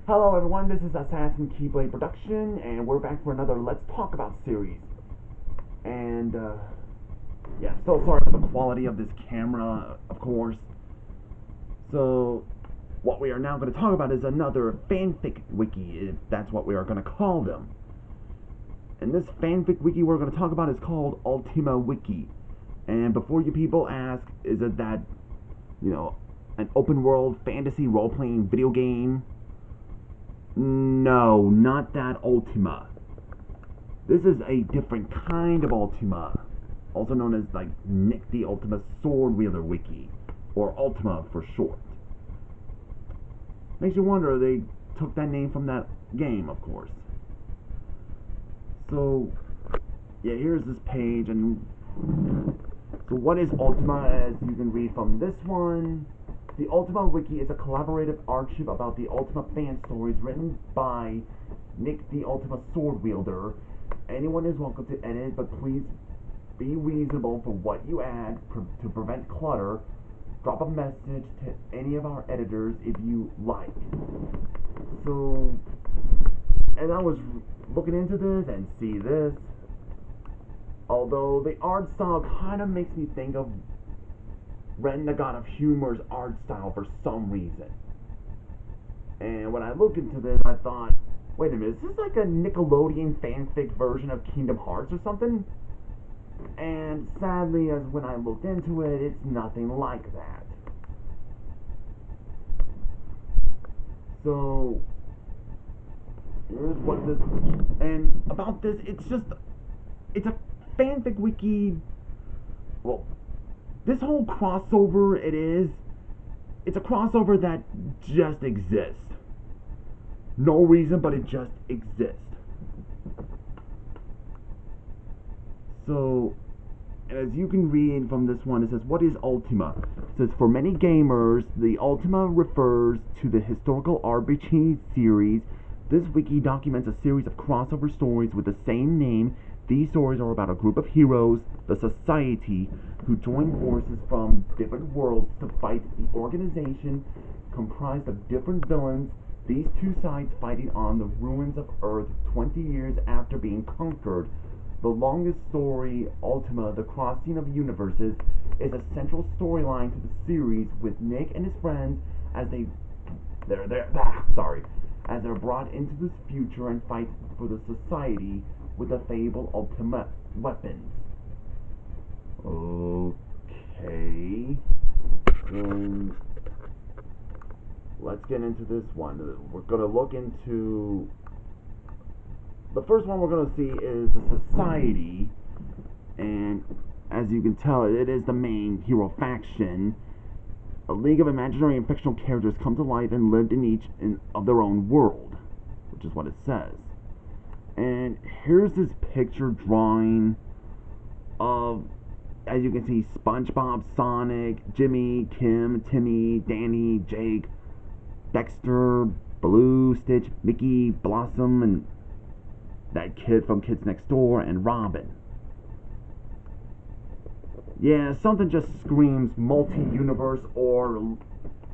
Hello everyone, this is Assassin Keyblade Production, and we're back for another Let's Talk About series. And, yeah, I'm so sorry for the quality of this camera, of course. So, what we are now going to talk about is another Fanfic Wiki, if that's what we are going to call them. And this Fanfic Wiki we're going to talk about is called Ultima Wiki. And before you people ask, is it that, an open world fantasy role-playing video game? No, not that Ultima. This is a different kind of Ultima, also known as like Nick the Ultima Sword Wielder Wiki, or Ultima for short. Makes you wonder, they took that name from that game, of course. So, yeah, here's this page, and so what is Ultima, as you can read from this one. The Ultima Wiki is a collaborative archive about the Ultima fan stories written by Nick the Ultima Sword Wielder. Anyone is welcome to edit, but please be reasonable for what you add to prevent clutter. Drop a message to any of our editors if you like. So, and I was looking into this and see this. Although the art style kind of makes me think of Ren the God of Humor's art style for some reason. And when I looked into this, I thought, wait a minute, is this like a Nickelodeon fanfic version of Kingdom Hearts or something? And sadly, as when I looked into it, it's nothing like that. So, here's what this, and about this, it's a fanfic wiki. Well, this whole crossover, it's a crossover that just exists. No reason, but it just exists. So, as you can read from this one, it says, what is Ultima? It says, for many gamers, the Ultima refers to the historical RPG series. This wiki documents a series of crossover stories with the same name. These stories are about a group of heroes, the Society, who join forces from different worlds to fight the organization comprised of different villains, these two sides fighting on the ruins of Earth 20 years after being conquered. The longest story, Ultima, the Crossing of Universes, is a central storyline to the series, with Nick and his friends as they're brought into this future and fight for the Society with the fabled ultimate weapons. Okay. Let's get into this one. We're going to look into... The first one we're going to see is the Society. And as you can tell, it is the main hero faction. A league of imaginary and fictional characters come to life and lived in each of their own world, which is what it says. And here's this picture drawing of, as you can see, SpongeBob, Sonic, Jimmy, Kim, Timmy, Danny, Jake, Dexter, Baloo, Stitch, Mickey, Blossom, and that kid from Kids Next Door, and Robin. Yeah, something just screams multi-universe or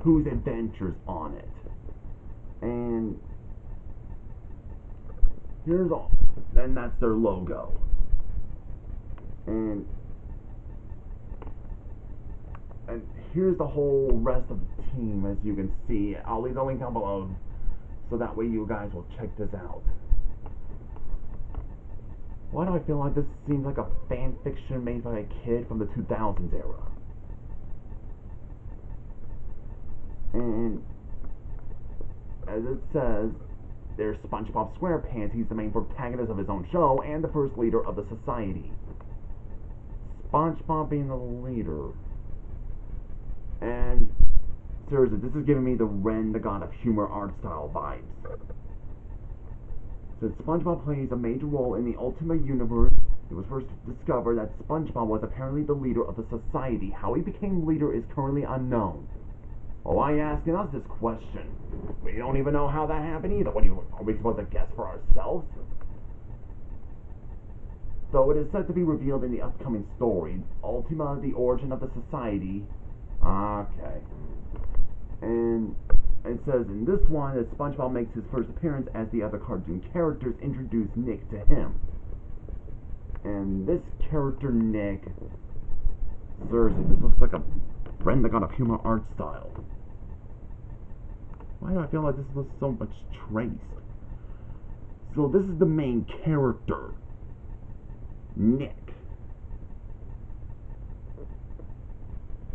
Whose Adventures on it. And here's all, and that's their logo. And here's the whole rest of the team, as you can see. I'll leave the link down below, so that way you guys will check this out. Why do I feel like this seems like a fan fiction made by a kid from the 2000s era? And as it says, there's SpongeBob SquarePants. He's the main protagonist of his own show and the first leader of the Society. SpongeBob being the leader. And seriously, this is giving me the Ren the God of Humor art style vibes. Since SpongeBob plays a major role in the Ultima universe, it was first discovered that SpongeBob was apparently the leader of the Society. How he became leader is currently unknown. Oh, why are you asking us this question? We don't even know how that happened either. Are we supposed to guess for ourselves? Though it is said to be revealed in the upcoming story, Ultima, the origin of the Society. Okay. And it says in this one that SpongeBob makes his first appearance as the other cartoon characters introduce Nick to him. And this character, Nick, seriously, this looks like a friend that got a humor art style. Why do I feel like this looks so much traced? So this is the main character, Nick.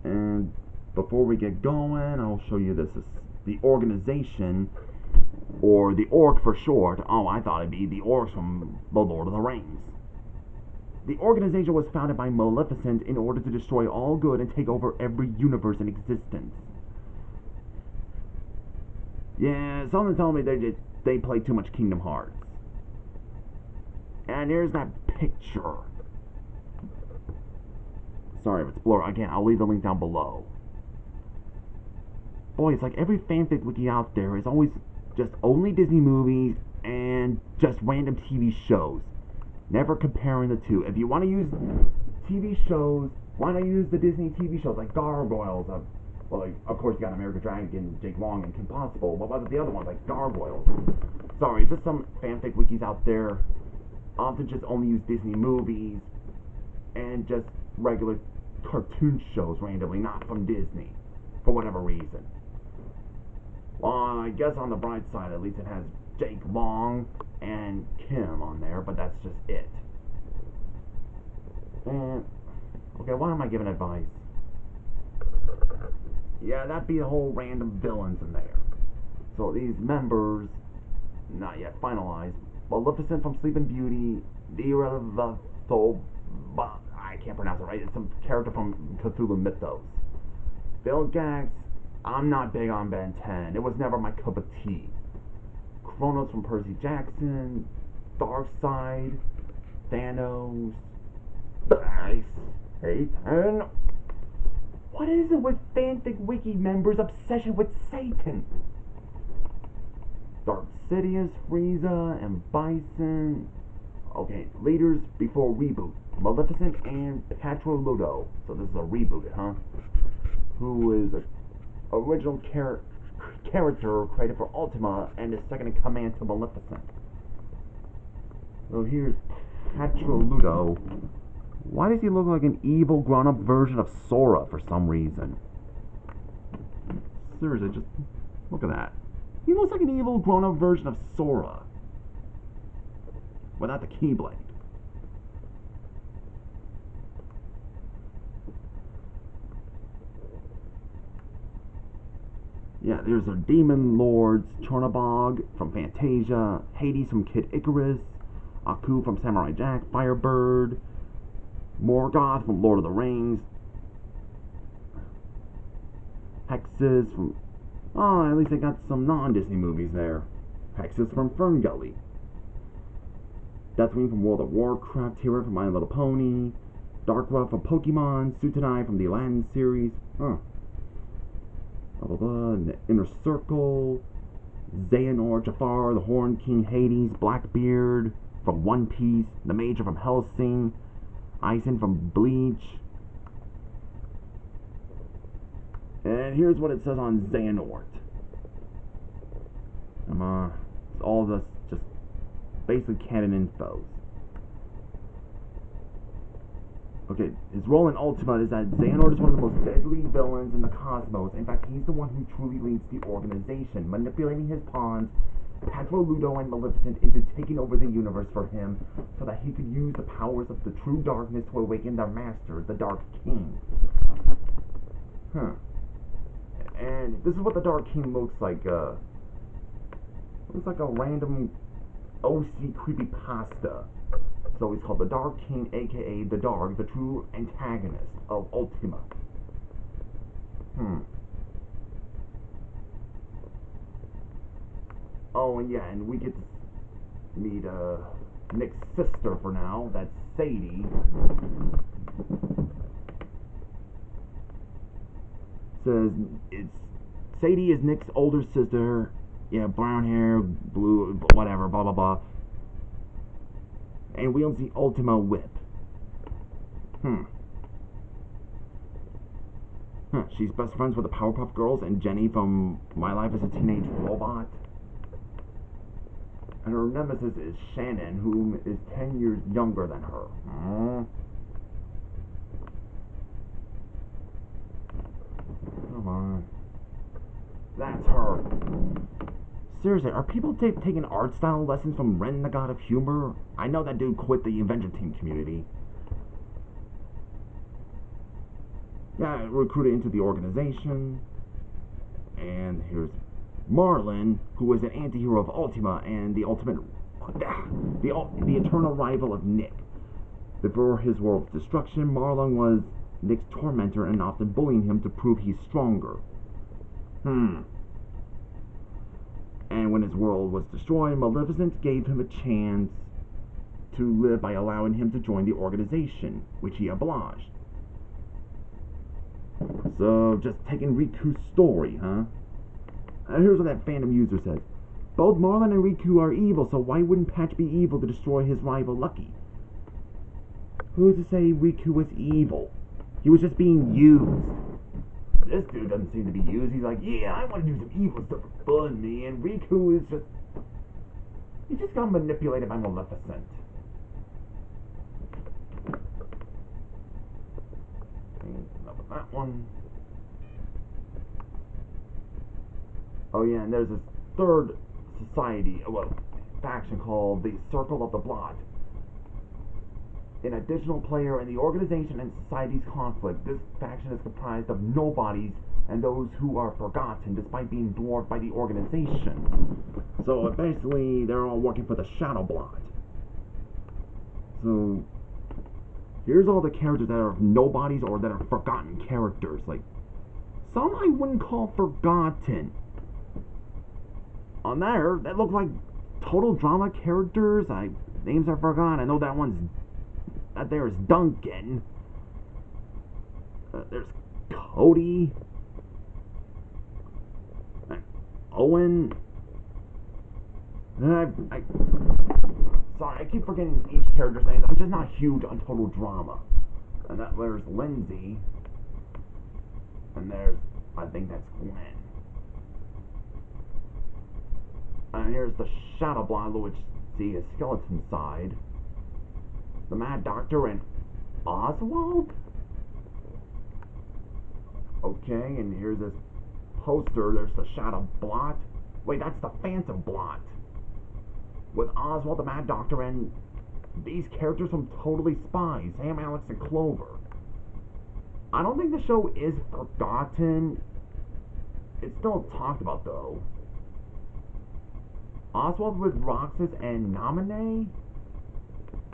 And before we get going, I'll show you this. The organization, or the Orc for short. Oh, I thought it'd be the Orcs from The Lord of the Rings. The organization was founded by Maleficent in order to destroy all good and take over every universe in existence. Yeah, someone told me they play too much Kingdom Hearts. And here's that picture. Sorry if it's blurry. Again, I'll leave the link down below. Boy, it's like every fanfic wiki out there is always just only Disney movies and just random TV shows. Never comparing the two. If you want to use TV shows, why not use the Disney TV shows like Gargoyles? Well, like, of course you got American Dragon, Jake Long, and Kim Possible. What about the other ones like Gargoyles? Sorry, just some fanfic wikis out there often just only use Disney movies and just regular cartoon shows randomly, not from Disney, for whatever reason. Well, I guess on the bright side, at least it has Jake Long and Kim on there, but that's just it. And, okay, why am I giving advice? Yeah, that'd be the whole random villains in there. So these members, not yet finalized. Maleficent from Sleeping Beauty, I can't pronounce it right. It's some character from Cthulhu Mythos. Bill Gax, I'm not big on Ben 10. It was never my cup of tea. Kronos from Percy Jackson, Darkseid, Thanos, Ice, Satan. What is it with fanfic wiki members' obsession with Satan? Dark Sidious, Frieza, and Bison. Okay, leaders before reboot. Maleficent and Patroludo. So this is a reboot, huh? Who is an original character created for Ultima and is second in command to Maleficent. So here's Patroludo. Why does he look like an evil grown-up version of Sora for some reason? Seriously, just look at that. He looks like an evil grown-up version of Sora. Without the Keyblade. Yeah, there's our Demon Lords, Chornabog from Fantasia, Hades from Kid Icarus, Aku from Samurai Jack, Firebird, Morgoth from Lord of the Rings, Hexus from... Oh, at least I got some non-Disney movies there. Hexus from Fern Gully, Deathwing from World of Warcraft, Tira from My Little Pony, Darkwa from Pokemon, Sutanai from the Aladdin series, blah blah blah, Inner Circle, Xehanort, Jafar, the Horn King, Hades, Blackbeard from One Piece, the Major from Hellsing, Aizen from Bleach. And here's what it says on Xehanort. It's all this just basically canon info. Okay, his role in Ultima is that Xehanort is one of the most deadly villains in the cosmos. In fact, he's the one who truly leads the organization, manipulating his pawns, Patroludo and Maleficent, into taking over the universe for him, so that he could use the powers of the true darkness to awaken their master, the Dark King. And this is what the Dark King looks like. Looks like a random OC creepypasta. So he's called the Dark King, aka the Dark, the true antagonist of Ultima. Oh, and yeah, and we get to meet Nick's sister for now. That's Sadie. Says Sadie is Nick's older sister. Yeah, brown hair, blue, whatever, blah blah blah. And wields the Ultima Whip. Huh, she's best friends with the Powerpuff Girls and Jenny from My Life as a Teenage Robot. And her nemesis is Shannon, who is 10 years younger than her. Come on. That's her. Seriously, are people taking art style lessons from Ren the God of Humor? I know that dude quit the Avenger Team community. Yeah, recruited into the organization. And here's Marlin, who is an anti-hero of Ultima and the eternal rival of Nick. Before his world's destruction, Marlin was Nick's tormentor and often bullying him to prove he's stronger. And when his world was destroyed, Maleficent gave him a chance to live by allowing him to join the organization, which he obliged. So, just taking Riku's story, huh? Here's what that fandom user says. Both Marlin and Riku are evil, so why wouldn't Patch be evil to destroy his rival Lucky? Who's to say Riku was evil? He was just being used. This dude doesn't seem to be used. He's like, yeah, I want to do some evil stuff for fun, man. Riku is just... he just got manipulated by Maleficent. Enough with that one. Oh yeah, and there's this third society, faction called the Circle of the Blot. An additional player in the organization and society's conflict, this faction is comprised of nobodies and those who are forgotten despite being dwarfed by the organization. So basically, they're all working for the Shadow Blot. So here's all the characters that are nobodies or that are forgotten characters. Like, some I wouldn't call forgotten. On there, that look like total drama characters. Names are forgotten. I know that there is Duncan. There's Cody. Owen. Sorry, I keep forgetting each character's name. I'm just not huge on total drama. And there's Lindsay. And I think that's Gwen. And here's the Shadow Blot, which see his skeleton side. The Mad Doctor and Oswald? Okay, and here's this poster. There's the Shadow Blot. Wait, that's the Phantom Blot. With Oswald, the Mad Doctor, and these characters from Totally Spies, Sam, Alex, and Clover. I don't think the show is forgotten. It's still talked about, though. Oswald with Roxas and Nominee?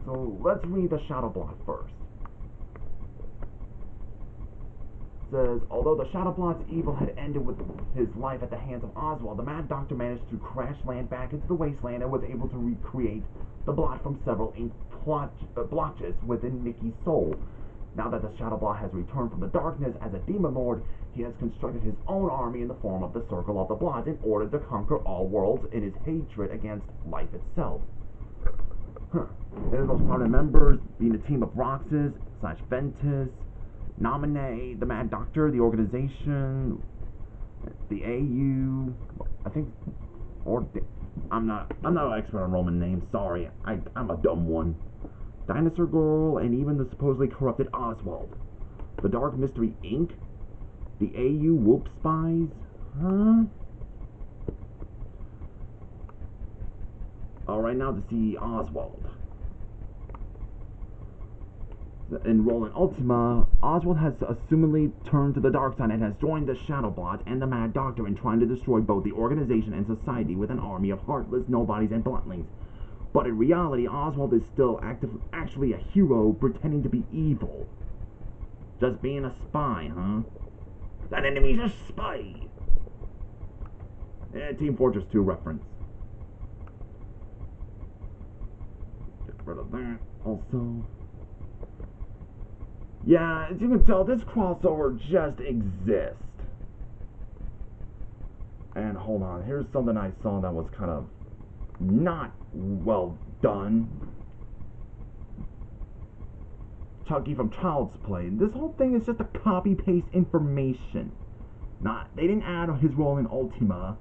So let's read the Shadow Blot first. It says, although the Shadow Blot's evil had ended with his life at the hands of Oswald, the Mad Doctor managed to crash land back into the wasteland and was able to recreate the Blot from several ink blotches within Mickey's soul. Now that the Shadow Blot has returned from the darkness as a demon lord, he has constructed his own army in the form of the Circle of the Blot in order to conquer all worlds in his hatred against life itself. His most prominent members being a team of Roxas / Ventus, Nominee, the Mad Doctor, the organization, the AU, I think, I'm not an expert on Roman names. Sorry, I'm a dumb one. Dinosaur Girl, and even the supposedly corrupted Oswald. The Dark Mystery Inc., the AU Whoop Spies, Alright, now to see Oswald. Enroll in Ultima, Oswald has assumedly turned to the dark side and has joined the Shadow Blot and the Mad Doctor in trying to destroy both the organization and society with an army of heartless nobodies and blottlings. But in reality, Oswald is still actually a hero pretending to be evil. Just being a spy, huh? That enemy's a spy! Team Fortress 2 reference. Get rid of that also. Yeah, as you can tell, this crossover just exists. And hold on, here's something I saw that was kind of not well done. Chucky from Child's Play. This whole thing is just a copy-paste information. They didn't add his role in Ultima.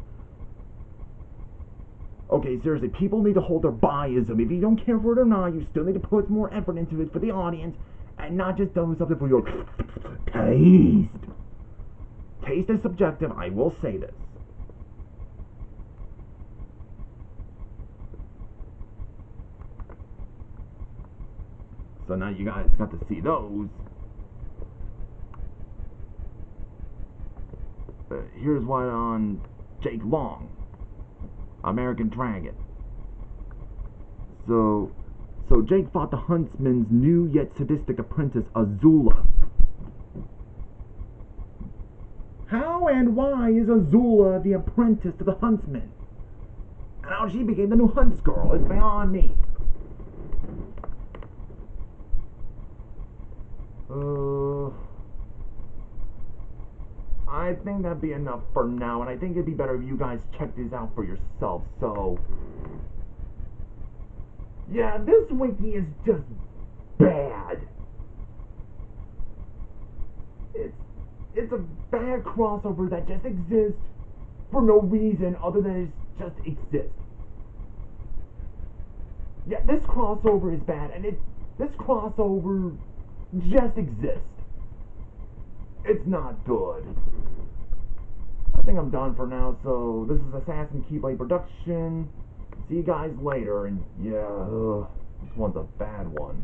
Okay, seriously, people need to hold their biasm. If you don't care for it or not, you still need to put more effort into it for the audience, and not just doing something for your taste. Taste is subjective, I will say this. So now you guys got to see those. Here's one on Jake Long, American Dragon. So Jake fought the Huntsman's new yet sadistic apprentice, Azula. How and why is Azula the apprentice to the Huntsman? And how she became the new Hunts Girl is beyond me. I think that'd be enough for now, and I think it'd be better if you guys check this out for yourself. So, yeah, this wiki is just bad. It's a bad crossover that just exists for no reason other than it just exists. Yeah, this crossover is bad, and this crossover just exists. It's not good. I think I'm done for now, so this is Assassin Keyblade Production. See you guys later, and yeah, this one's a bad one.